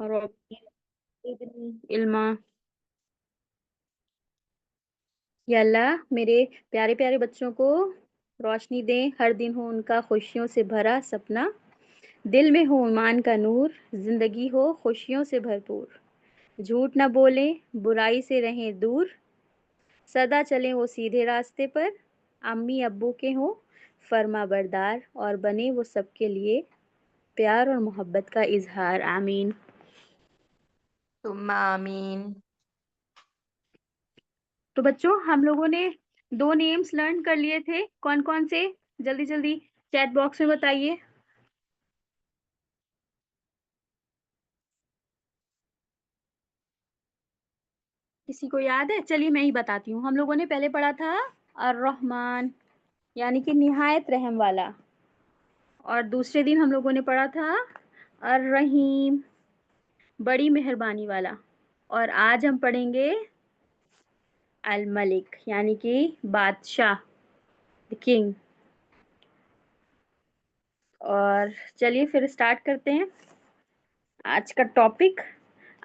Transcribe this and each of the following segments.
रब्बी इल्मा। या अल्लाह मेरे प्यारे प्यारे बच्चों को रोशनी दें, हर दिन हो उनका खुशियों से भरा सपना, दिल में हो ईमान का नूर, जिंदगी हो खुशियों से भरपूर, झूठ न बोलें, बुराई से रहें दूर, सदा चलें वो सीधे रास्ते पर, अम्मी अब्बू के हों फर्मा बरदार, और बने वो सबके लिए प्यार और मोहब्बत का इजहार। आमीन। तुम आमीन। तो बच्चों, हम लोगों ने दो नेम्स लर्न कर लिए थे, कौन कौन से? जल्दी जल्दी चैट बॉक्स में बताइए। किसी को याद है? चलिए मैं ही बताती हूँ। हम लोगों ने पहले पढ़ा था अर रहमान, यानी कि निहायत रहम वाला। और दूसरे दिन हम लोगों ने पढ़ा था अर रहीम, बड़ी मेहरबानी वाला। और आज हम पढ़ेंगे अल मलिक, यानी कि बादशाह, द किंग। और चलिए फिर स्टार्ट करते हैं आज का टॉपिक।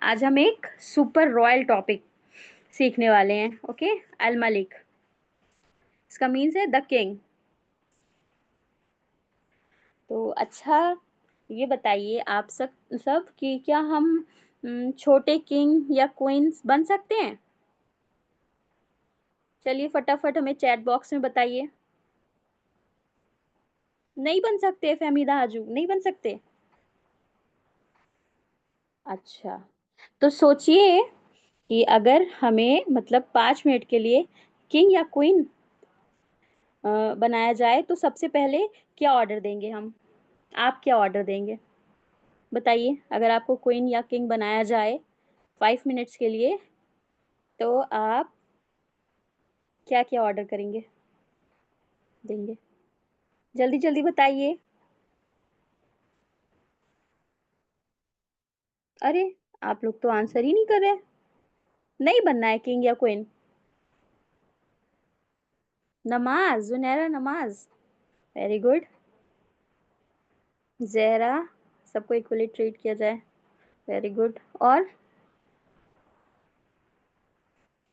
आज हम एक सुपर रॉयल टॉपिक सीखने वाले हैं। ओके, अल मलिक, इसका मीन्स है द किंग। तो अच्छा, ये बताइए आप सब सब कि क्या हम छोटे किंग या क्वींस बन सकते हैं? चलिए फटाफट हमें चैट बॉक्स में बताइए। नहीं बन सकते? फहमीदा हाजू नहीं बन सकते? अच्छा, तो सोचिए कि अगर हमें मतलब 5 मिनट के लिए किंग या क्वीन बनाया जाए तो सबसे पहले क्या ऑर्डर देंगे हम? आप क्या ऑर्डर देंगे बताइए? अगर आपको क्वीन या किंग बनाया जाए 5 मिनट्स के लिए, तो आप क्या क्या ऑर्डर करेंगे, देंगे? जल्दी जल्दी बताइए। अरे, आप लोग तो आंसर ही नहीं कर रहे। नहीं बनना है किंग या क्वीन? नमाज, जुनैरा नमाज। Very good. जहरा, सबको इक्वली ट्रीट किया जाए। Very good. और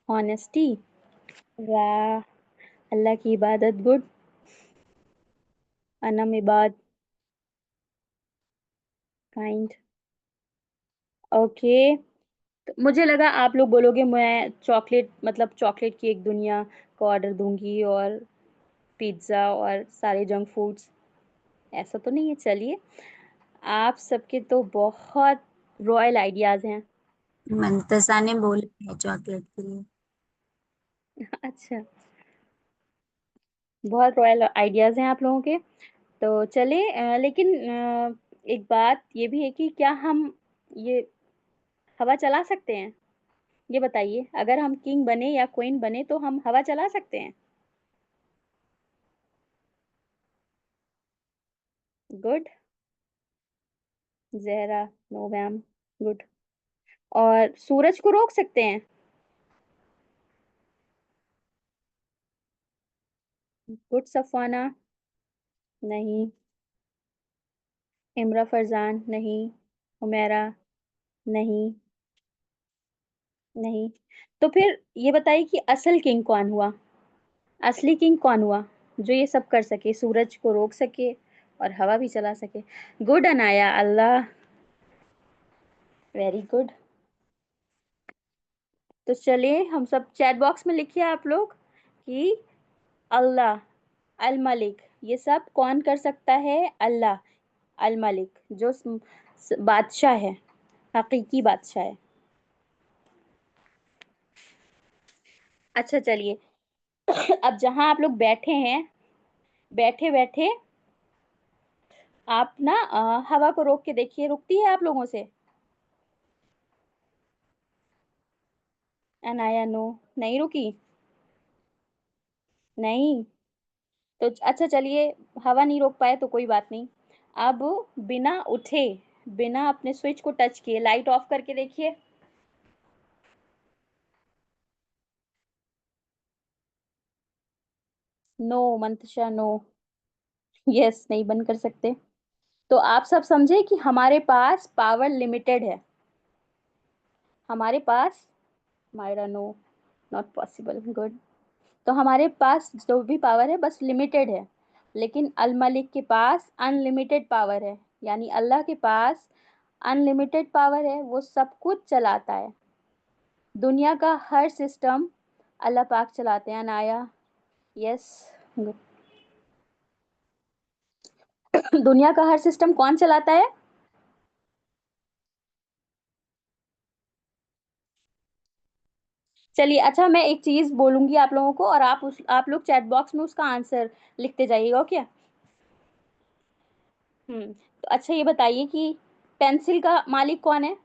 ऑनेस्टी। वाह, अल्लाह की इबादत। गुड। अनम इबाद, काइंड। ओके, तो मुझे लगा आप लोग बोलोगे मैं चॉकलेट, मतलब चॉकलेट की एक दुनिया को ऑर्डर दूंगी और पिज्ज़ा और सारे जंक फूड्स। ऐसा तो नहीं है। चलिए, आप सबके तो बहुत रॉयल आइडियाज हैं। मंतसा ने बोला है चॉकलेट के लिए। अच्छा, बहुत रॉयल आइडियाज हैं आप लोगों के। तो चले, लेकिन एक बात ये भी है कि क्या हम ये हवा चला सकते हैं? ये बताइए, अगर हम किंग बने या क्वीन बने तो हम हवा चला सकते हैं? Good. Zahra, no ma'am. Good. और सूरज को रोक सकते हैं? गुड सफवाना। नहीं। इमरा फरजान नहीं। हुमैरा नहीं। नहीं। तो फिर ये बताइए कि असल किंग कौन हुआ? असली किंग कौन हुआ जो ये सब कर सके, सूरज को रोक सके और हवा भी चला सके? गुड अनाया, अल्लाह, वेरी गुड। तो चलिए हम सब चैट बॉक्स में लिखिए आप लोग कि अल्लाह, अल मलिक, ये सब कौन कर सकता है? अल्लाह अल मलिक, जो बादशाह है, हकीकी बादशाह है। अच्छा चलिए, अब जहां आप लोग बैठे हैं, बैठे बैठे आप ना हवा को रोक के देखिए, रुकती है आप लोगों से? अनाया, नो, नहीं रुकी। नहीं। तो अच्छा चलिए, हवा नहीं रोक पाए तो कोई बात नहीं। अब बिना उठे, बिना अपने स्विच को टच किए लाइट ऑफ करके देखिए। No Mantasha, no. यस, नहीं बंद कर सकते। तो आप सब समझे कि हमारे पास पावर लिमिटेड है। हमारे पास, Maira no, not possible, good. तो हमारे पास जो भी पावर है बस लिमिटेड है, लेकिन अल मलिक के पास अनलिमिटेड पावर है, यानी अल्लाह के पास अनलिमिटेड पावर है, वो सब कुछ चलाता है। दुनिया का हर सिस्टम अल्लाह पाक चलाते हैं। अनाया, यस। दुनिया का हर सिस्टम कौन चलाता है? चलिए, अच्छा, मैं एक चीज बोलूंगी आप लोगों को, और आप लोग चैट बॉक्स में उसका आंसर लिखते जाइएगा, ओके? तो अच्छा, ये बताइए कि पेंसिल का मालिक कौन है?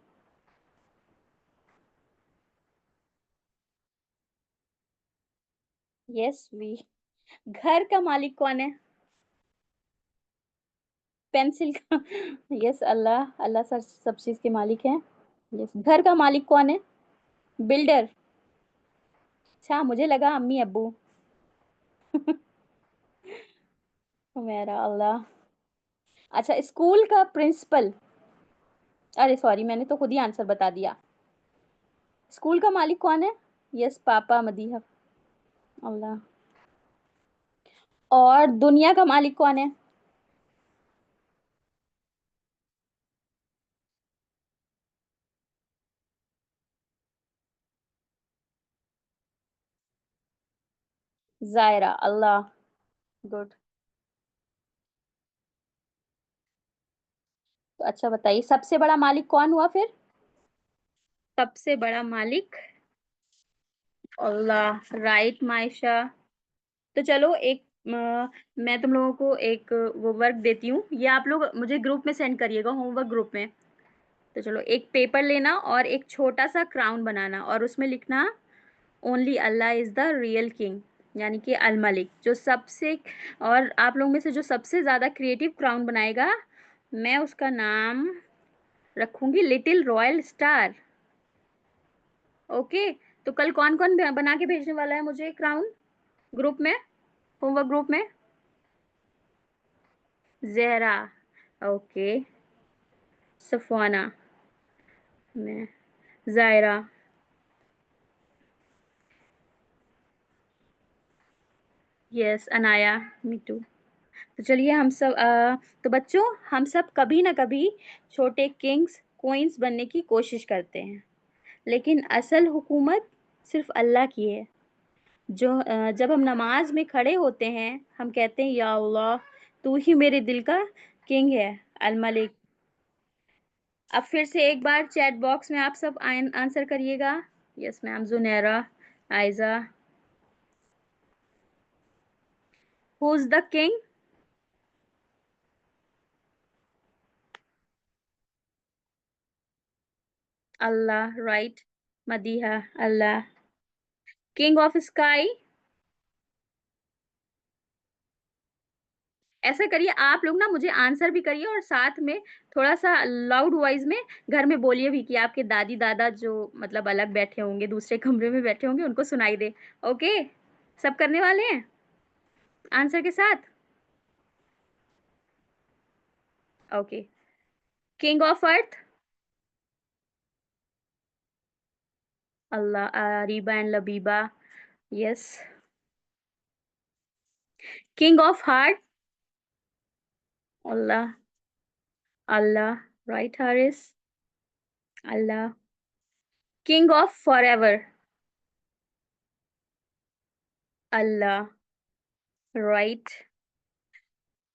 Yes, we. घर का मालिक कौन है? पेंसिल का। यस, अल्लाह। अल्लाह सब चीज के मालिक हैं। यस, घर का मालिक कौन है? बिल्डर। अच्छा, मुझे लगा अम्मी अब्बू। मेरा अल्लाह। अच्छा, स्कूल का प्रिंसिपल। अरे सॉरी, मैंने तो खुद ही आंसर बता दिया। स्कूल का मालिक कौन है? यस, पापा मदीहा। अल्लाह। और दुनिया का मालिक कौन है? जायरा, अल्लाह। गुड। तो अच्छा बताइए, सबसे बड़ा मालिक कौन हुआ फिर? सबसे बड़ा मालिक अल्लाह, राइट मायशा। तो चलो, मैं तुम लोगों को एक वो वर्क देती हूँ, ये आप लोग मुझे ग्रुप में सेंड करिएगा, होमवर्क ग्रुप में। तो चलो, एक पेपर लेना और एक छोटा सा क्राउन बनाना, और उसमें लिखना only Allah is the real king, यानी कि अल मलिक जो सबसे। और आप लोग में से जो सबसे ज्यादा क्रिएटिव क्राउन बनाएगा, मैं उसका नाम रखूंगी लिटिल रॉयल स्टार। ओके। तो कल कौन कौन बना के भेजने वाला है मुझे क्राउन, ग्रुप में, होमवर्क ग्रुप में? जहरा, ओके। सफवाना, मैं, Zaira, yes, Anaya, me too. तो चलिए, हम सब तो बच्चों, हम सब कभी ना कभी छोटे किंग्स क्वींस बनने की कोशिश करते हैं, लेकिन असल हुकूमत सिर्फ अल्लाह की है। जब हम नमाज में खड़े होते हैं, हम कहते हैं, या अल्लाह, तू ही मेरे दिल का किंग है, अल मलिक। अब फिर से एक बार चैट बॉक्स में आप सब आंसर करिएगा। Yes ma'am, Junaira, Aiza. Who is the king? Allah, right. Madiha, Allah. King of sky? ऐसा करिए, आप लोग ना मुझे आंसर भी करिए, और साथ में थोड़ा सा लाउड वॉइस में घर में बोलिए भी, कि आपके दादी दादा जो मतलब अलग बैठे होंगे, दूसरे कमरे में बैठे होंगे, उनको सुनाई दे। ओके, सब करने वाले हैं आंसर के साथ? Okay. King of earth? Allah, Riba and Labiba, yes. King of heart? Allah, Allah, right Haris, Allah. King of forever? Allah, right.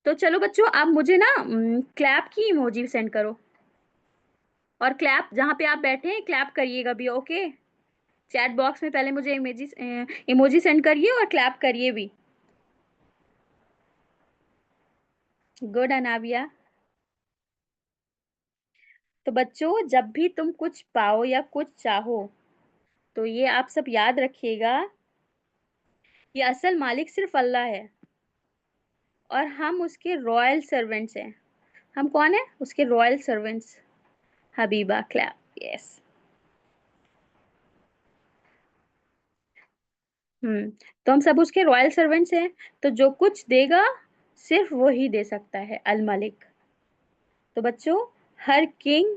तो चलो बच्चों, आप मुझे ना क्लैप की इमोजी सेंड करो, और क्लैप जहाँ पे आप बैठे हैं क्लैप करिएगा भी, ओके? चैट बॉक्स में पहले मुझे इमोजी सेंड करिए, और क्लैप करिए भी। गुड अनाविया। तो बच्चों, जब भी तुम कुछ पाओ या कुछ चाहो, तो ये आप सब याद रखिएगा, ये असल मालिक सिर्फ अल्लाह है, और हम उसके रॉयल सर्वेंट्स हैं। हम कौन है? उसके royal servants. Habiba, clap, yes. तो हम सब उसके रॉयल सर्वेंट्स हैं, तो जो कुछ देगा सिर्फ वो ही दे सकता है, अल मलिक। तो बच्चों, हर किंग,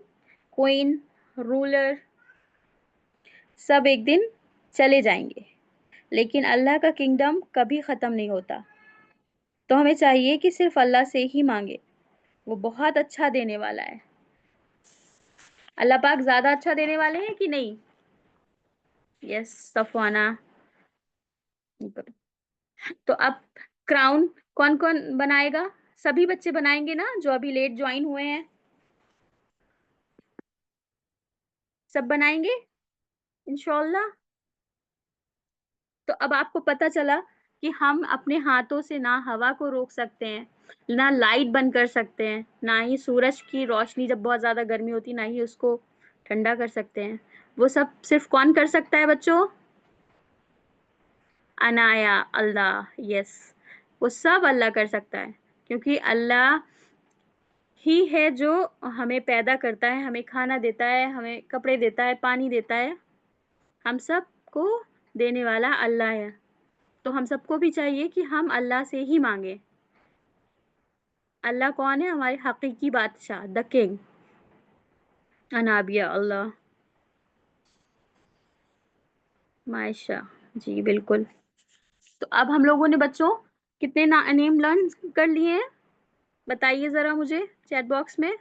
क्वीन, रूलर, सब एक दिन चले जाएंगे, लेकिन अल्लाह का किंगडम कभी खत्म नहीं होता। तो हमें चाहिए कि सिर्फ अल्लाह से ही मांगे, वो बहुत अच्छा देने वाला है। अल्लाह पाक ज्यादा अच्छा देने वाले हैं कि नहीं? यस सफवाना। तो अब क्राउन कौन कौन बनाएगा? सभी बच्चे बनाएंगे ना जो अभी लेट ज्वाइन हुए हैं? सब बनाएंगे इंशाल्लाह। तो अब आपको पता चला कि हम अपने हाथों से ना हवा को रोक सकते हैं, ना लाइट बंद कर सकते हैं, ना ही सूरज की रोशनी जब बहुत ज्यादा गर्मी होती है ना ही उसको ठंडा कर सकते हैं। वो सब सिर्फ कौन कर सकता है बच्चों? अनाया अल्लाह। यस, वो सब अल्लाह कर सकता है, क्योंकि अल्लाह ही है जो हमें पैदा करता है, हमें खाना देता है, हमें कपड़े देता है, पानी देता है। हम सबको देने वाला अल्लाह है। तो हम सबको भी चाहिए कि हम अल्लाह से ही मांगे। अल्लाह कौन है? हमारे हकीकी बादशाह, द किंग, अनाबिया अल्लाह। मायशा। जी बिल्कुल। तो अब हम लोगों ने बच्चों कितने नेम लर्न कर लिए हैं? बताइए जरा मुझे चैट बॉक्स में,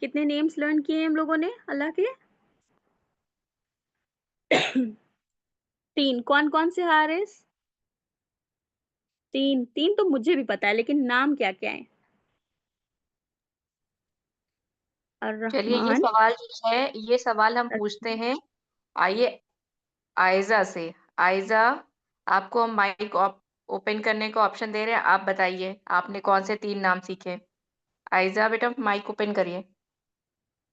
कितने नेम्स लर्न किए हैं हम लोगों ने अल्लाह के? 3। कौन कौन से हारिस? 3। 3 तो मुझे भी पता है, लेकिन नाम क्या क्या है? चलिए अर्रहमान। ये सवाल हम पूछते हैं। आइए आयजा से। आयजा, आपको हम माइक ओपन करने का ऑप्शन दे रहे हैं। आप बताइए आपने कौन से 3 नाम सीखे। आयजा बेटा माइक ओपन करिए।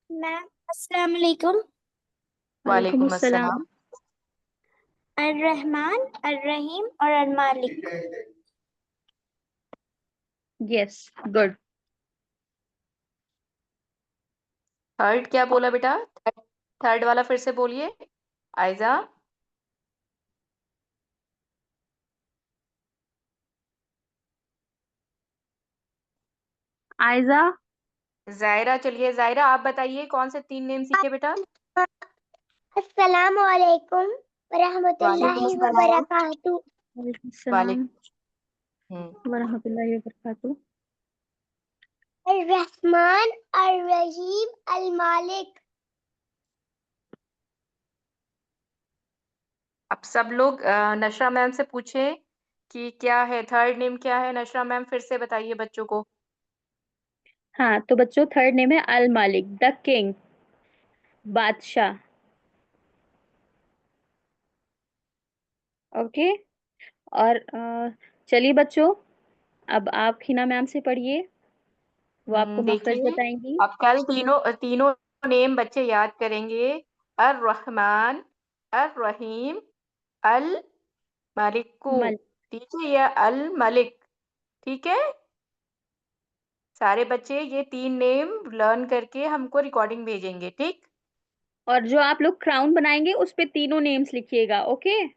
मैम अस्सलाम वालेकुम। वालेकुम वालेकुम अस्सलाम। अस्सलाम। अर्रहमान, अर्रहीम और अल-मालिक। Yes good. थर्ड क्या बोला बेटा? थर्ड वाला फिर से बोलिए आयजा। आयजा। जायरा, चलिए जायरा आप बताइए कौन से 3 नेम सीखे बेटा? अस्सलामु अलैकुम व वालेकुम रहमतुल्लाहि व अस्सलाम। बरकातहू। वालेकुम सलाम वालेकुम। व रहमतुल्लाहि व बरकातहू। अर्रहमान, अर्रहीम, अल-मालिक। अब सब लोग नशरा मैम से पूछें कि क्या है थर्ड नेम, क्या है। नशरा मैम फिर से बताइए बच्चों को। हाँ तो बच्चों थर्ड नेम है अल मालिक, द किंग, बादशाह। ओके। और चलिए बच्चों, अब आप हिना मैम से पढ़िए, वो आपको मखरज देखिए बताएंगी। अब कल तीनों तीनों नेम बच्चे याद करेंगे। अर रहमान, अर रहीम, अल मलिकू। मल ठीक है, या अल मलिक। ठीक है, सारे बच्चे ये 3 नेम लर्न करके हमको रिकॉर्डिंग भेजेंगे। ठीक, और जो आप लोग क्राउन बनाएंगे उस पे तीनों नेम्स लिखिएगा। ओके।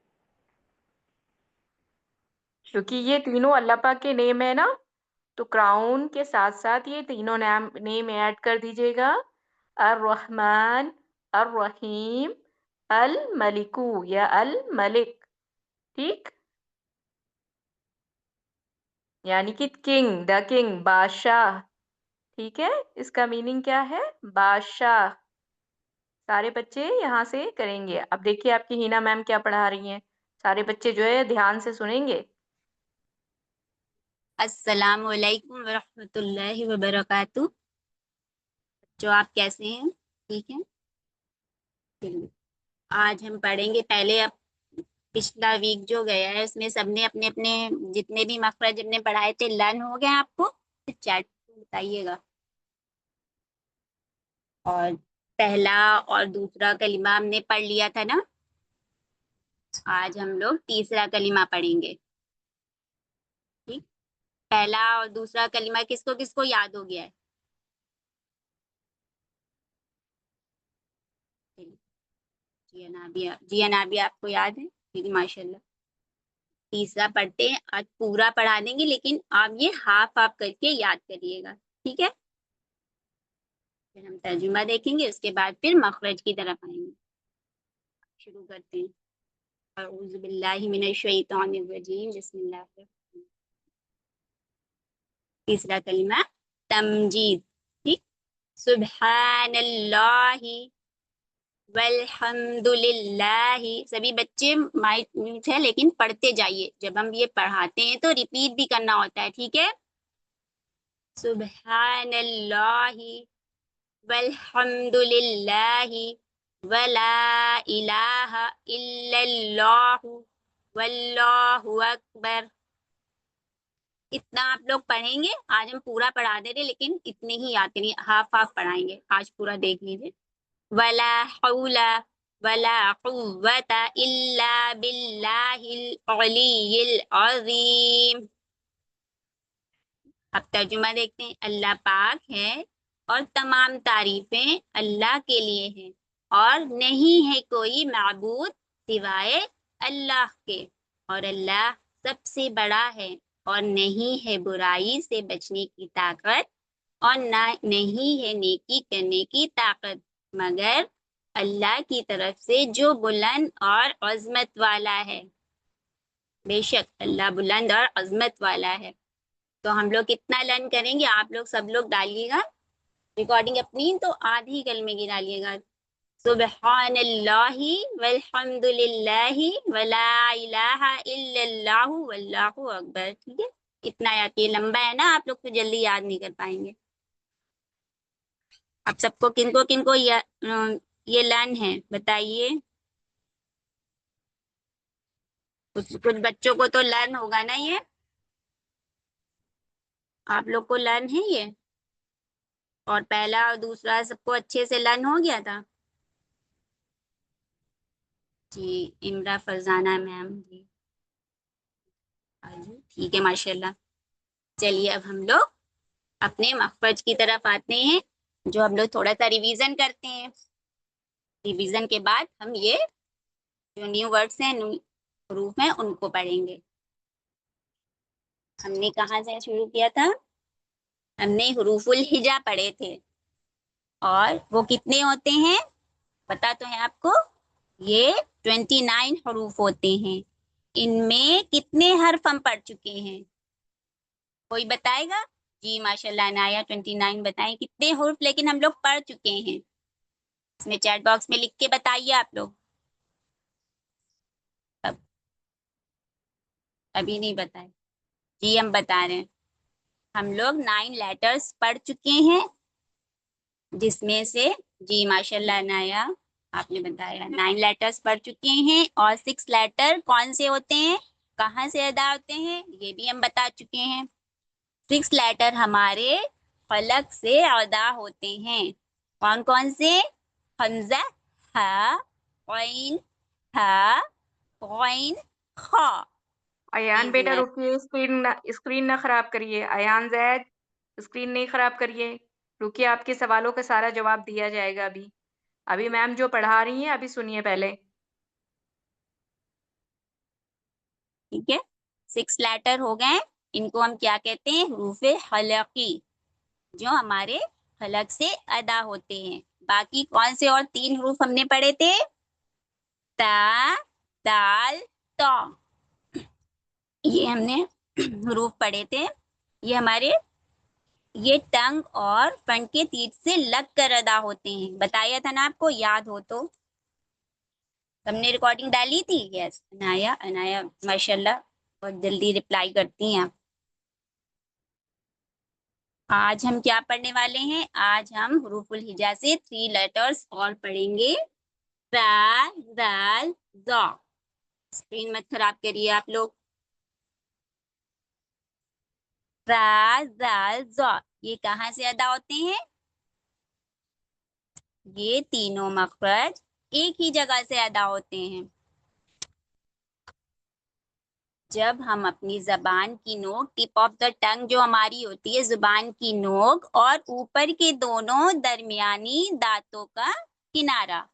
क्योंकि ये तीनों अल्लाह पाक के नेम है ना, तो क्राउन के साथ साथ ये तीनों नेम ऐड कर दीजिएगा। अर रहमान, अर रहीम, अल मलिकू या अल मलिक। ठीक, यानी कि किंग, द किंग, बादशाह। ठीक है, इसका मीनिंग क्या है? बादशाह। सारे बच्चे यहाँ से करेंगे। अब देखिए आपकी हिना मैम क्या पढ़ा रही हैं। सारे बच्चे जो है ध्यान से सुनेंगे। अस्सलाम वालेकुम व रहमतुल्लाहि व बरकातहू। जो आप कैसे हैं? ठीक है। चलिए, आज हम पढ़ेंगे। पहले अब पिछला वीक जो गया है उसमें सबने अपने अपने जितने भी मखरज हमने पढ़ाए थे लर्न हो गए आपको? चैट बताइएगा। और पहला और दूसरा कलिमा हमने पढ़ लिया था ना। आज हम लोग तीसरा कलिमा पढ़ेंगे। ठीक, पहला और दूसरा कलिमा किसको किसको याद हो गया है? जी अनाबिया, जी अनाबिया आपको याद है? ठीक है, माशाल्लाह। तीसरा पढ़ते हैं, आज पूरा पढ़ा देंगे लेकिन आप ये हाफ हाफ करके याद करिएगा। ठीक है, फिर हम तर्जुमा देखेंगे, उसके बाद फिर मखरज की तरफ आएंगे। शुरू करते हैं। अऊज़ु बिल्लाहि मिनश शैतानिर रजीम, बिस्मिल्लाह। तीसरा कलिमा तमजीद, ठीक। सुब्हानल्लाहि वल्हम्दुलिल्लाहि। सभी बच्चे माइक म्यूट है लेकिन पढ़ते जाइए, जब हम ये पढ़ाते हैं तो रिपीट भी करना होता है, ठीक है। सुब्हानल्लाहि वल्हम्दुलिल्लाहि वला इलाहा इल्लल्लाहु वल्लाहु अकबर। इतना आप लोग पढ़ेंगे। आज हम पूरा पढ़ा दे रहे लेकिन इतने ही याद नहीं, हाफ हाफ पढ़ाएंगे। आज पूरा देख लीजिए। वला हौला वला कुव्वता इल्ला बिल्लाहिल अलिय्यिल अज़ीम। अब तर्जुमा देखते हैं। अल्लाह पाक है और तमाम तारीफें अल्लाह के लिए हैं और नहीं है कोई माबूद सिवाय अल्लाह के, और अल्लाह सबसे बड़ा है और नहीं है बुराई से बचने की ताकत और नहीं है नेकी करने की ताकत मगर अल्लाह की तरफ से जो बुलंद और अजमत वाला है। बेशक अल्लाह बुलंद और अजमत वाला है। तो हम लोग कितना लर्न करेंगे, आप लोग सब लोग डालिएगा रिकॉर्डिंग अपनी, तो आधी कलमे की डालिएगा। सुब्हानल्लाहि वल्हम्दुलिल्लाहि वला इलाहा इल्लल्लाहु वल्लाहु अकबर, ठीक है। इतना याद, ये लंबा है ना, आप लोग तो जल्दी याद नहीं कर पाएंगे। अब सबको किनको किनको ये लर्न है बताइए। कुछ बच्चों को तो लर्न होगा ना ये, आप लोग को लर्न है ये, और पहला और दूसरा सबको अच्छे से लर्न हो गया था। जी इमरा फरजाना मैम जी, ठीक है माशाल्लाह। चलिए अब हम लोग अपने मखरज की तरफ आते हैं, जो हम लोग थोड़ा सा रिवीजन करते हैं। रिवीजन के बाद हम ये जो न्यू वर्ड्स हैं, न्यू हरूफ हैं, उनको पढ़ेंगे। हमने कहाँ से शुरू किया था? हमने हुरूफुल हिजा पढ़े थे, और वो कितने होते हैं पता तो है आपको? ये 29 हरूफ होते हैं। इनमें कितने हर्फ हम पढ़ चुके हैं, कोई बताएगा? जी माशाल्लाह अनाया 29 बताएं कितने हुर्फ लेकिन हम लोग पढ़ चुके हैं, इसमें चैट बॉक्स में लिख के बताइए आप लोग। अब अभी नहीं बताए? जी हम बता रहे हैं, हम लोग 9 लेटर्स पढ़ चुके हैं, जिसमें से जी माशाल्लाह अनाया आपने बताया 9 लेटर्स पढ़ चुके हैं, और 6 लेटर कौन से होते हैं, कहाँ से अदा होते हैं, ये भी हम बता चुके हैं। 6 लेटर हमारे फलक से अदा होते हैं। कौन कौन से? हमजा, हा, गैन, हा, गैन, खा। अयान बेटा रुकिए, स्क्रीन ना खराब करिए। अयान जैद स्क्रीन नहीं खराब करिए, रुकिए, आपके सवालों का सारा जवाब दिया जाएगा अभी। अभी मैम जो पढ़ा रही हैं अभी सुनिए पहले। ठीक है, 6 लेटर हो गए, इनको हम क्या कहते हैं? हुरूफे हलकी, जो हमारे हलक से अदा होते हैं। बाकी कौन से और 3 हरूफ हमने पढ़े थे? ता, दाल, तो, ये हमने हरूफ पढ़े थे। ये हमारे ये टंग और फ्रंट के तीर से लग कर अदा होते हैं, बताया था ना आपको, याद हो तो। हमने रिकॉर्डिंग डाली थी। यस अनाया, अनाया माशाल्लाह बहुत जल्दी रिप्लाई करती हैं आप। आज हम क्या पढ़ने वाले हैं? आज हम हुरूफुल हिजा से 3 लेटर्स और पढ़ेंगे। रा, दाल, ज़ा। स्क्रीन मत खराब करिए आप लोग। रा, दाल, ज़ा, ये कहाँ से अदा होते हैं? ये तीनों मखरज एक ही जगह से अदा होते हैं। जब हम अपनी जबान की नोक, टिप ऑफ द टंग जो हमारी होती है जुबान की नोक, और ऊपर के दोनों दरमियानी दांतों का किनारा,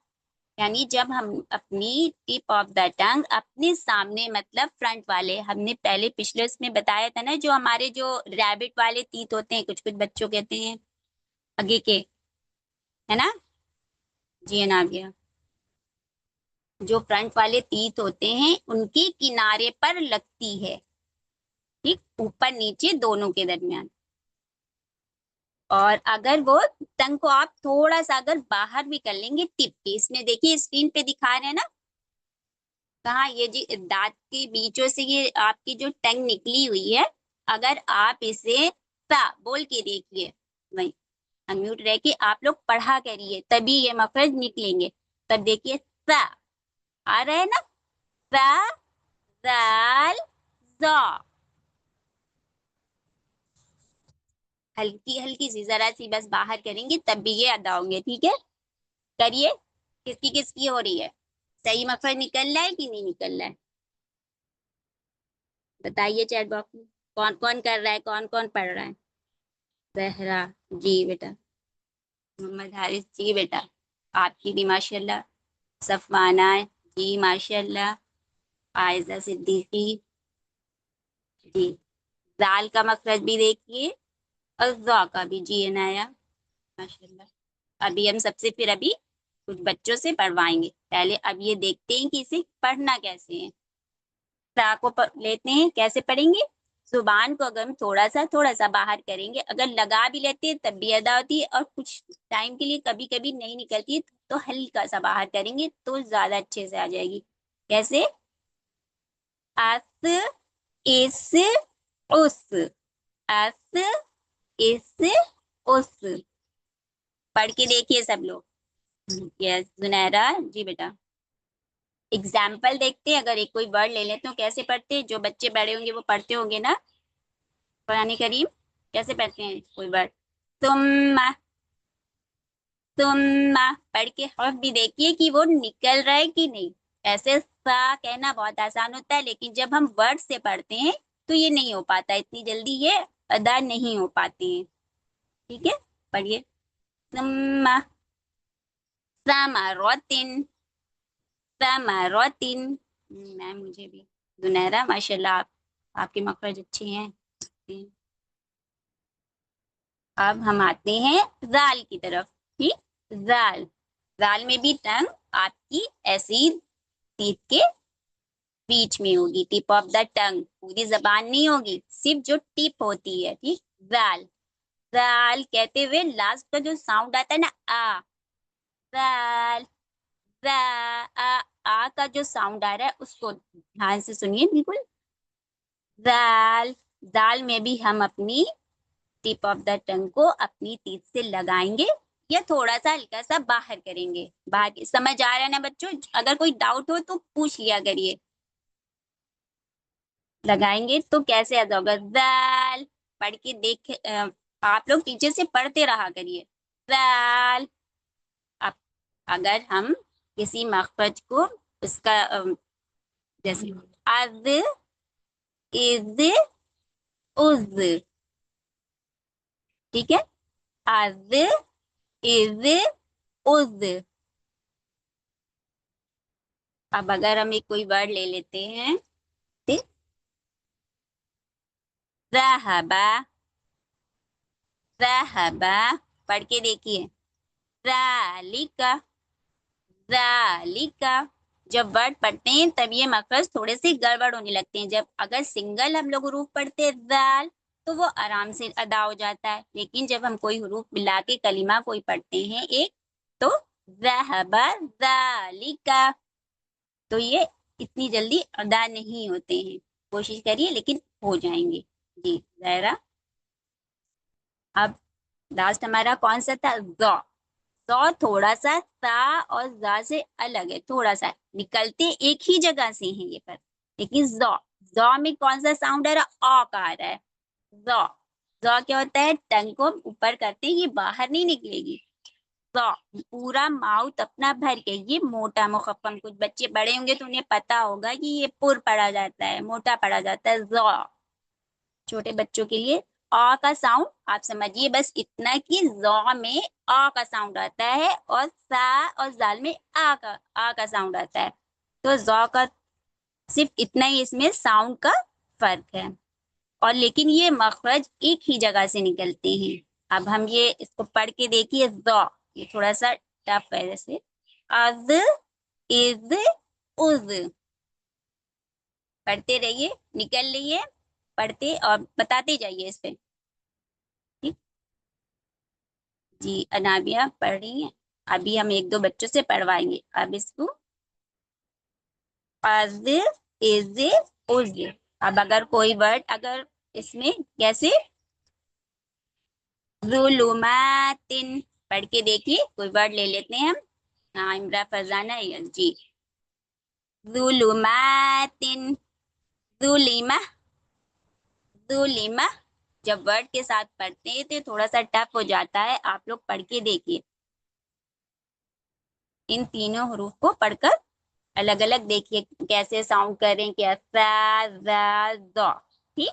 यानी जब हम अपनी टिप ऑफ द टंग अपने सामने, मतलब फ्रंट वाले, हमने पहले पिछले उसमें बताया था ना, जो हमारे जो रैबिट वाले तीत होते हैं, कुछ कुछ बच्चों कहते हैं आगे के, है ना? जी ना गया। जो फ्रंट वाले तीत होते हैं उनके किनारे पर लगती है, ठीक, ऊपर नीचे दोनों के दरमियान। और अगर वो टंग को आप थोड़ा सा अगर बाहर भी कर लेंगे टिप के, इसमें देखिए स्क्रीन पे दिखा रहे हैं ना, कहाँ ये जी दांत के बीचों से ये आपकी जो टंग निकली हुई है, अगर आप इसे सा बोल के देखिए, वही अनम्यूट रह के आप लोग पढ़ा करिए, तभी ये मखरज निकलेंगे। तब देखिए सा आ रहा है ना, सा दाल ज़ा, हल्की हल्की सी जरा सी बस बाहर करेंगे तब भी ये अदा होंगे, ठीक है। करिए, किसकी किसकी हो रही है, सही मखरज निकल रहा है कि नहीं निकल रहा है, बताइए चैट बॉक्स में। कौन कौन कर रहा है, कौन कौन पढ़ रहा है। जहरा जी बेटा, मोहम्मद हारिस जी बेटा, आपकी भी माशाल्लाह, सफवाना जी माशाल्लाह, आयजा सिद्दीकी जी, दाल का मखरज भी देखिए और ज़ा का भी जी अनाया माशाल्लाह। अभी हम सबसे फिर अभी कुछ बच्चों से पढ़वाएंगे, पहले अब ये देखते हैं कि इसे पढ़ना कैसे है। सा को लेते हैं, कैसे पढ़ेंगे, जुबान को अगर हम थोड़ा सा बाहर करेंगे, अगर लगा भी लेते हैं तब भी अदा होती है, और कुछ टाइम के लिए कभी कभी नहीं निकलती है तो हल्का सा बाहर करेंगे तो ज्यादा अच्छे से आ जाएगी। कैसे, अस इस उस, अस इस उस, पढ़ के देखिए सब लोग। यस जुनैरा जी बेटा, एग्जाम्पल देखते हैं, अगर एक कोई वर्ड ले लेते हो कैसे पढ़ते हैं, जो बच्चे बड़े होंगे वो पढ़ते होंगे ना कुरान करीम, कैसे पढ़ते हैं कोई वर्ड, तुम तुम पढ़ के हर्फ भी देखिए कि वो निकल रहा है कि नहीं। ऐसे सा कहना बहुत आसान होता है, लेकिन जब हम वर्ड से पढ़ते हैं तो ये नहीं हो पाता, इतनी जल्दी ये अदा नहीं हो पाते हैं, ठीक है। पढ़िए, तुम समारोतिन, समारोतिन, मैम मुझे भी जुनैरा माशाल्लाह, आपके मखरज अच्छे हैं। अब हम आते हैं जाल की तरफ, ठीक, जाल, जाल में भी टंग आपकी ऐसी टीथ के बीच में होगी, टिप ऑफ द टंग, पूरी जबान नहीं होगी, सिर्फ जो टिप होती है, ठीक। जाल, जाल कहते हुए लास्ट का जो साउंड आता है ना आ, जाल, जा, आ का जो साउंड आ रहा है उसको ध्यान से सुनिए बिल्कुल। जाल, दाल में भी हम अपनी टिप ऑफ द टंग को अपनी टीथ से लगाएंगे या थोड़ा सा हल्का सा बाहर करेंगे, बाहर, समझ आ रहा है ना बच्चों, अगर कोई डाउट हो तो पूछ लिया करिए। लगाएंगे तो कैसे अदा होगा, दाल, पढ़ के देख, आप लोग टीचर से पढ़ते रहा करिए, दाल। अब अगर हम किसी मखरज को उसका जैसे अज इज उज, ठीक है, अज इज उज। अब अगर हम एक कोई वर्ड ले लेते हैं, ठीक, ज़हबा, ज़हबा, पढ़ के देखिए, ज़ालिका, ज़ालिका। जब वर्ड पढ़ते हैं तब ये मखरज थोड़े से गड़बड़ होने लगते हैं, जब अगर सिंगल हम लोग हरूफ पढ़ते हैं ज़ाल तो वो आराम से अदा हो जाता है, लेकिन जब हम कोई हरूफ मिला के कलिमा कोई पढ़ते हैं एक, तो ज़हबा ज़ालिका, तो ये इतनी जल्दी अदा नहीं होते हैं, कोशिश करिए लेकिन हो जाएंगे जी। ज़ायरा, अब लास्ट हमारा कौन सा था, ज़ा, ज़ा थोड़ा सा सा और ज़ा से अलग है, थोड़ा सा निकलते एक ही जगह से हैं ये पर, लेकिन ज़ा, ज़ा में कौन सा साउंड आ रहा है, आ का आ रहा है। ज़ा, ज़ा क्या होता है, टंग को ऊपर करते हैं ये बाहर नहीं निकलेगी, ज़ा पूरा माउथ अपना भर के, ये मोटा मुखफ़्फ़म, कुछ बच्चे बड़े होंगे तो उन्हें पता होगा कि ये पुर पढ़ा जाता है, मोटा पढ़ा जाता है, ज़ा। छोटे बच्चों के लिए आ का साउंड आप समझिए बस इतना कि ज़ा में आ का साउंड आता है और सा और जाल में आ का साउंड आता है, तो ज़ा का सिर्फ इतना ही इसमें साउंड का फर्क है, और लेकिन ये मखरज एक ही जगह से निकलते हैं। अब हम ये इसको पढ़ के देखिए, ज़ा, ये थोड़ा सा टफ है, जैसे अज इज उज। पढ़ते रहिए, निकल रहिए, पढ़ते और बताते जाइए इस पे। ठीक जी। अनाबिया पढ़ रही हैं, अभी हम एक दो बच्चों से पढ़वाएंगे। अब इसको अज, इज, उज। अब अगर कोई वर्ड अगर इसमें कैसे, जुलुमातिन, पढ़ के देखिए, कोई वर्ड ले लेते हैं हम। हाँ इमरा फरजाना, यस जी। जुलुमातिन, जुलिमा, जुलिमा। जब वर्ड के साथ पढ़ते हैं तो थोड़ा सा टफ हो जाता है, आप लोग पढ़ के देखिए। इन तीनों हरूफ को पढ़कर अलग अलग देखिए कैसे साउंड करें, कैसा ज़ा। ठीक,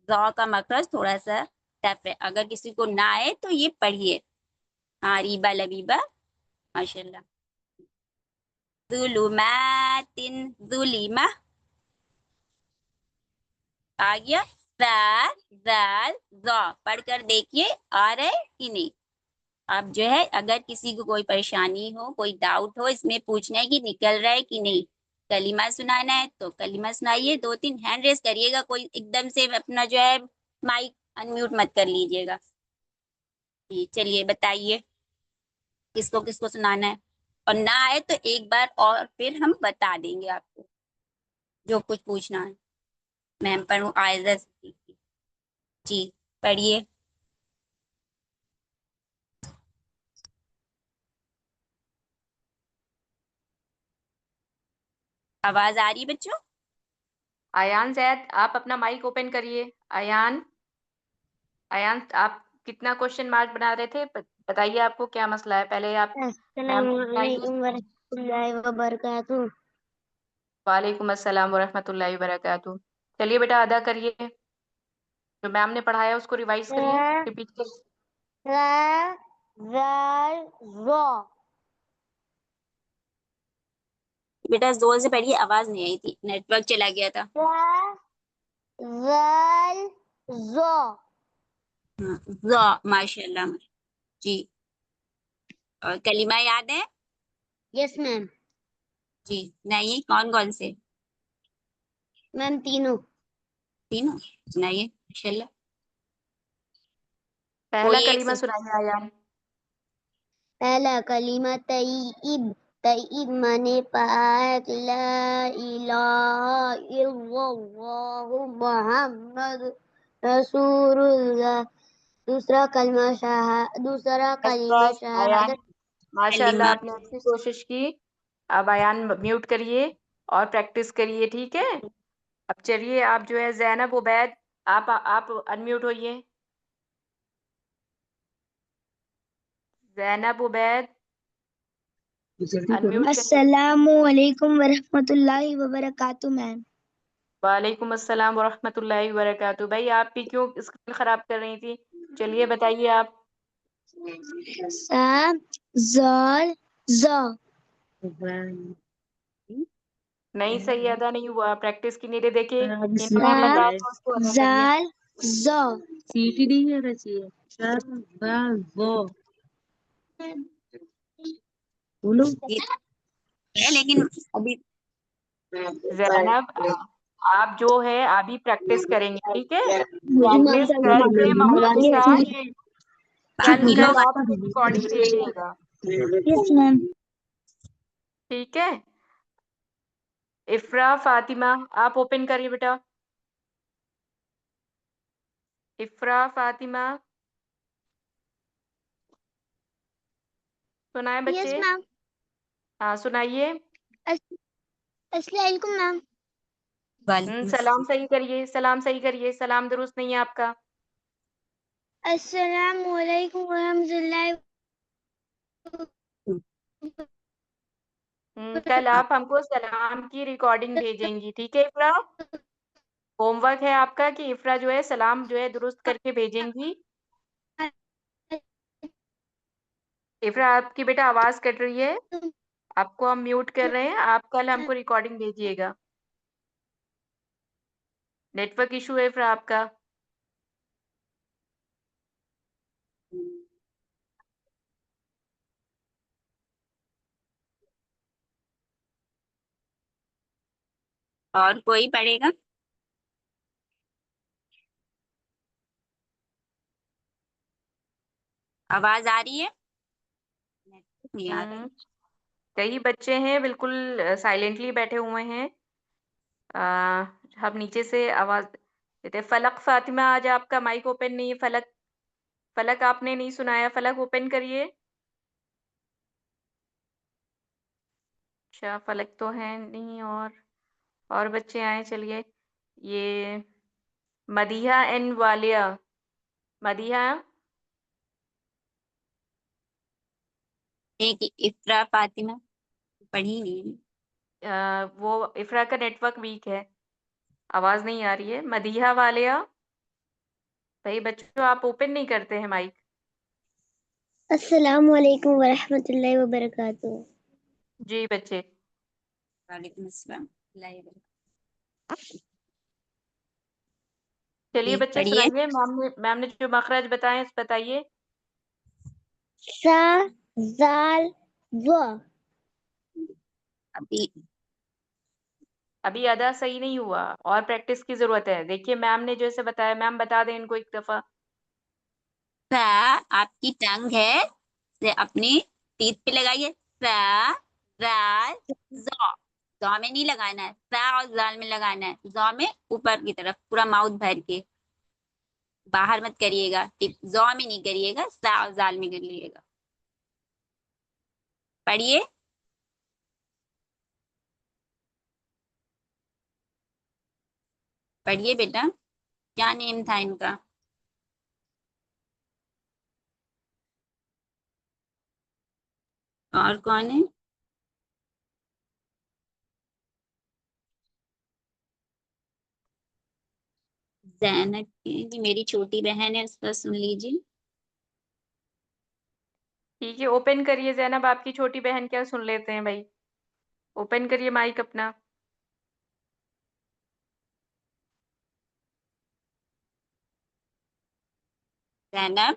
ज़ा का मखरज थोड़ा सा टफ है, अगर किसी को ना आए तो ये पढ़िए। हाँ रीबा लबीबा, माशाल्लाह। जुलुमातिन, जुलिमा। आ गया। ज़ाल, ज़ाल, ज़ा। पढ़कर देखिए आ रहा है कि नहीं। अब जो है अगर किसी को कोई परेशानी हो, कोई डाउट हो, इसमें पूछना है कि निकल रहा है कि नहीं, कलीमा सुनाना है तो कलीमा सुनाइए, दो तीन हैंड रेस करिएगा, कोई एकदम से अपना जो है माइक अनम्यूट मत कर लीजिएगा। जी चलिए बताइए किसको किसको सुनाना है, और ना आए तो एक बार और फिर हम बता देंगे आपको जो कुछ पूछना है। मैं पढ़ूँ आयजा सिद्दीकी। जी पढ़िए। आवाज आ रही है बच्चों? अयान जैद, आप अपना माइक ओपन करिए। अयान, अयान आप कितना क्वेश्चन मार्क बना रहे थे? बताइए आपको क्या मसला है, पहले आप मैम को बताइए। अस्सलामुअलैकुम वरहमतुल्लाहि वबरकातुहू। वालेकुम अस्सलाम वरहमतुल्लाहि वबरकातुहू। चलिए बेटा अदा करिए, जो मैम ने पढ़ाया उसको रिवाइज करिए, रिपीट करिए। ज़ा, ज़ाल, ज़ा। बेटा जोर से पढ़िए, आवाज नहीं आई थी, नेटवर्क चला गया था। ज़ा, ज़ाल, ज़ा। ज़ा, माशाल्लाह जी। और कलिमा याद है? Yes ma'am. जी नहीं, कौन कौन से? मैम तीनों। तीनों सुनाइए माशाल्लाह। पहला कोई एक कलीमा सुनाइए अयान। पहला कलीमा तय्यिब। तय्यिब माने पाक, ला इलाहा इल्लल्लाहु मुहम्मद रसूलुल्लाह। दूसरा कलीमा बस अयान, शहादत। माशाल्लाह कलिमा। आपने अच्छी कोशिश की। अब अयान म्यूट करिए और प्रैक्टिस करिए, ठीक है। अब चलिए आप जो है ज़ैनब उबैद, आप अनम्यूट होइए। ज़ैनब उबैद अनम्यूट करिए। अस्सलामु अलैकुम वरहमतुल्लाहि वबरकातुहू मैम। वालेकुम अस्सलाम वरहमतुल्लाहि वबरकातुहू। भाई आप भी क्यों स्क्रीन खराब कर रही थी? चलिए बताइए आप। सा, ज़ाल, ज़ा। नहीं सही अदा नहीं हुआ, प्रैक्टिस की नहीं दे। देखिए इन्होंने सा, बताया तो उसको अदा करिए। ज़ाल, ज़ा। सीटी नहीं करना चाहिए। वो बोलो। ये है लेकिन अभी ज़ैनब आप जो है अभी प्रैक्टिस करेंगे, ठीक है। मुझे प्रैक्टिस मालूम करके मम्मा के साथ पाँच कल मिनट आप हमें रिकॉर्डिंग भेजिएगा, यस मैम। ठीक है। इफ्रा फातिमा आप ओपन करिए बेटा। इफ्रा फातिमा सुनाए यस बच्चे? मैम। हाँ सुनाइए। अस्सलाम वालेकुम मैम। वालेकुम सलाम सही करिए, सलाम सही करिए, सलाम दुरुस्त नहीं है आपका। अस्सलामु अलैकुम वरहमतुल्लाहि कल आप हमको सलाम की रिकॉर्डिंग भेजेंगी, ठीक है इफ्रा। होमवर्क है आपका कि इफ्रा जो है सलाम जो है दुरुस्त करके भेजेंगी। इफ्रा आपकी बेटा आवाज कट रही है, आपको हम म्यूट कर रहे हैं, आप कल हमको रिकॉर्डिंग भेजिएगा। नेटवर्क इशू है इफ्रा आपका। और कोई पढ़ेगा? आवाज आ रही है? नहीं आ रहा है। कई बच्चे हैं बिल्कुल साइलेंटली बैठे हुए हैं। हम नीचे से आवाज देते। फलक फातिमा, आज आपका माइक ओपन नहीं है। फलक, फलक आपने नहीं सुनाया, फलक ओपन करिए। अच्छा, फलक तो है नहीं। और बच्चे आए, चलिए। ये मदीहा एंड वालिया। मदीहा, एक इफ्रा फातिमा पढ़ी नहीं। वो इफ्रा का नेटवर्क वीक है, आवाज नहीं आ रही है। मदीहा वालिया, भाई बच्चों आप ओपन नहीं करते हैं माइक। अस्सलाम वालेकुम वरहमतुल्लाहि वबरकातुहू। जी बच्चे, वालेकुम अस्सलाम। लाइव चलिए जी बच्चे पढ़िए। सुनाइए। मैम ने जो मखरज बताए बताइए। सा जाल व। अभी अभी अदा सही नहीं हुआ और प्रैक्टिस की जरूरत है। देखिए मैम ने जैसे बताया, मैम बता दें इनको एक दफा। सा आपकी टंग है, से अपनी टीथ पे लगाइए। सा जाल जौ। जौ में नहीं लगाना है, सा और जाल में लगाना है। जौ में ऊपर की तरफ पूरा माउथ भर के, बाहर मत करिएगा। टिप जौ में नहीं करिएगा, सा और जाल में करिएगा। पढ़िए। पढ़िए बेटा, क्या नेम था इनका? और कौन है? जैनब जी मेरी छोटी बहन है, उसका सुन लीजिए। ठीक है, ओपन करिए जैनब, आपकी छोटी बहन क्या सुन लेते हैं भाई। ओपन करिए माइक अपना। जैनब,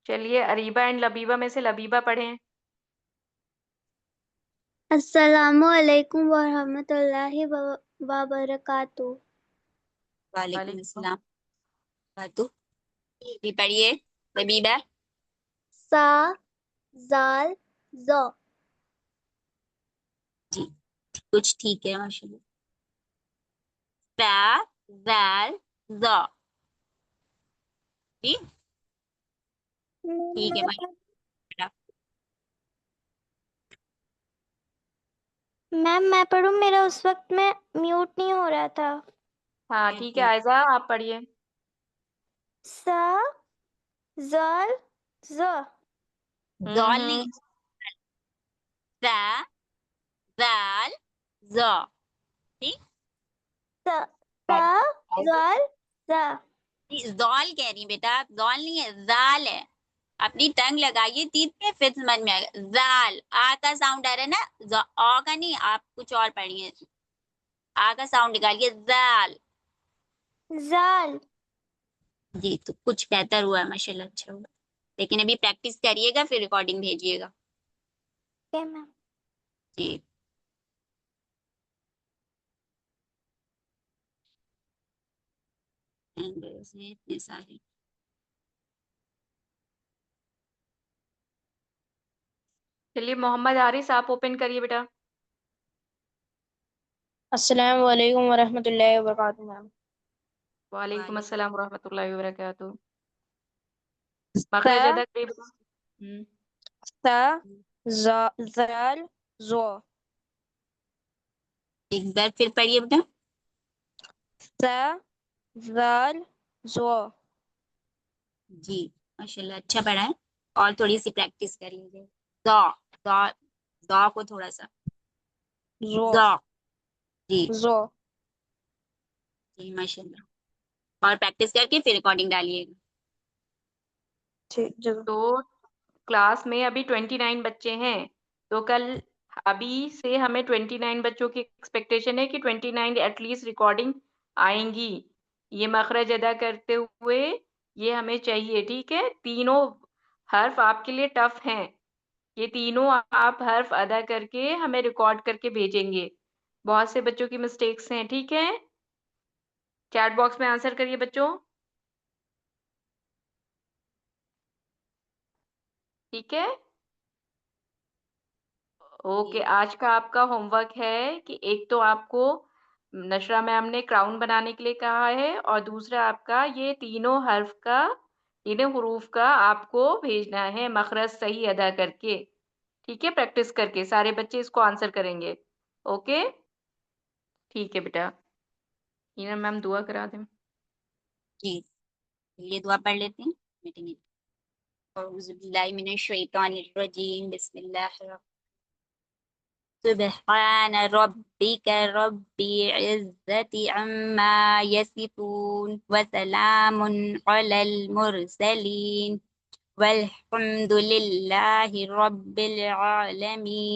चलिए अरीबा एंड लबीबा में से लबीबा पढ़ें। अस्सलामु अलैकुम वरहमतुल्लाहि वबरकातुहू। वालेकुम वालेकुम। अस्सलाम। बातू भी पढ़िए रबीबा। सा जाल ज़। जी कुछ ठीक है माशाल्लाह। सा जाल जौ। ठीक, ठीक है माशाल्लाह। मैम मैं पढ़ूं, मेरा उस वक्त में म्यूट नहीं हो रहा था। हाँ ठीक है, आयजा आप पढ़िए। सा जाल ज़। जौल नहीं, हम्म। सा जाल जौ। ठीक, सा सा जाल ज़। जौल कह रही बेटा, जौल नहीं है, जाल है। अपनी टंग लगाइए टीथ पे, फिर समझ में आएगा। जाल, आ का साउंड आ रहा है ना, आ का नहीं। आप कुछ और पढ़िए, आ का साउंड निकालिए, जाल। जाल। जी तो कुछ बेहतर हुआ माशाल्लाह, अच्छा हुआ। लेकिन अभी प्रैक्टिस करिएगा, फिर रिकॉर्डिंग भेजिएगा। Okay ma'am. जी इतने सारे। चलिए मोहम्मद आरिस, आप ओपन करिए बेटा। अस्सलाम वालेकुम वरहमतुल्लाहि वबरकातुहू मैम। वालेकुम वालेकुम अस्सलाम वरहमतुल्लाहि वबरकातुहू। सा मखरज अदा करिए बेटा। सा जाल ज़ो। एक बार फिर पढ़िए बेटा। सा जाल ज़ो। जी माशाल्लाह, अच्छा पढ़ा है। और थोड़ी सी प्रैक्टिस कर लीजिए। दो, दो, दो को थोड़ा सा। ज़ो दो। जी ज़ो। जी माशाल्लाह। और प्रैक्टिस करके फिर रिकॉर्डिंग डालिएगा। ठीक जज़ाक। तो क्लास में अभी 29 बच्चे हैं, तो कल अभी से हमें 29 बच्चों की एक्सपेक्टेशन है कि 29 एटलीस्ट रिकॉर्डिंग आएंगी। ये मखरज अदा करते हुए ये हमें चाहिए, ठीक है। तीनों हर्फ आपके लिए टफ हैं, ये तीनों आप हर्फ अदा करके हमें रिकॉर्ड करके भेजेंगे। बहुत से बच्चों की मिस्टेक्स हैं, ठीक है। चैट बॉक्स में आंसर करिए बच्चों, ठीक है। ओके, जी आज का आपका होमवर्क है कि एक तो आपको नशरा मैम ने क्राउन बनाने के लिए कहा है, और दूसरा आपका ये तीनों हर्फ का, तीनों हुरूफ का आपको भेजना है मखरज सही अदा करके, ठीक है। प्रैक्टिस करके सारे बच्चे इसको आंसर करेंगे। ओके, ठीक है बेटा। हीना मैम दुआ करा दें। जी, ये दुआ पढ़ लेते हैं। मीटिंग सुब्हान रब्बिका रब्बिल इज्जति अम्मा यसिफून व सलामुन अलल मुरसलीन वल्हम्दुलिल्लाहि रब्बिल आलमीन।